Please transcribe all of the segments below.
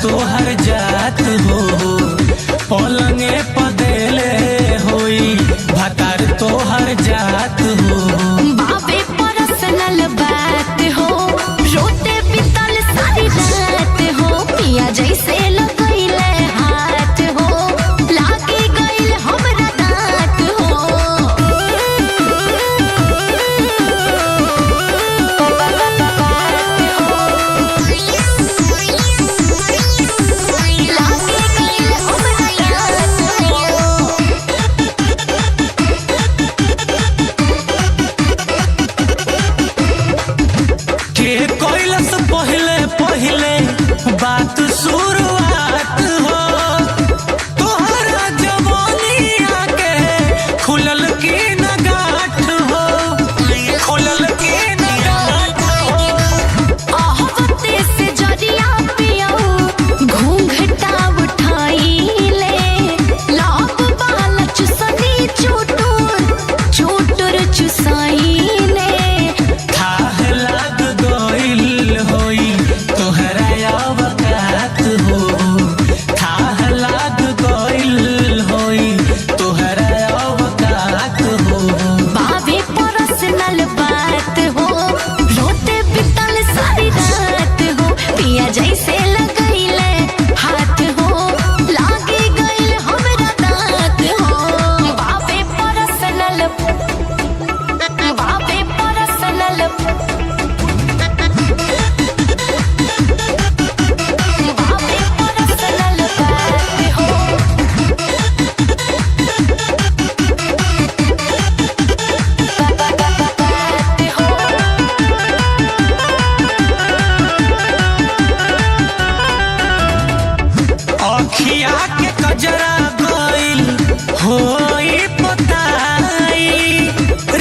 तोहर जात हो पलंगे पदेले होई भतार तोहर जात हो। बाबे पर्सनल बात हो रोते बितल सारी रात हो पिया जैसे लगैले हाथ हो लागे गइल हमरा दांत हो। पहले पहले बात शुरुआत हो तोहरा जवानिया के खुलल की नगाठ हो खुलल की नगाठ हो। आहवते से जरिया पियाऊ घूंघटा उठाइले लाभ बाल चुसनी चुटुर चुटुर चुसाइले थाह लाग गइल होई तोहरा अवकात हो थाह लाग गइल होई तोहरा अवकात हो। बाबे पर्सनल बात हो रोते बितल सारी रात हो पिया जैसे लगैले हाथ हो लागे गइल हमरा दांत हो। बाबे पर्सनल बाबे पर्सनल बाबे पर्सनल बात हो। अखिया के कजरा गइल होई पताई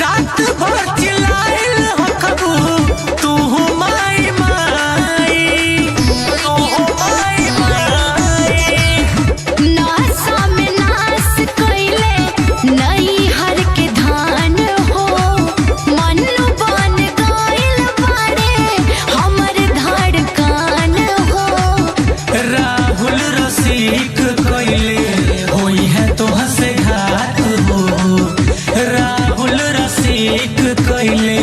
रात भर चिल्लाइल हकबू तू माई माई तू माई माई। नासा में नास कइले नैहर के धान हो मन्नू बन गइल बाड़े हमर धड़कन हो। राहुल रसिक कइले होई है तोह से घात हो राहुल रसिक कइले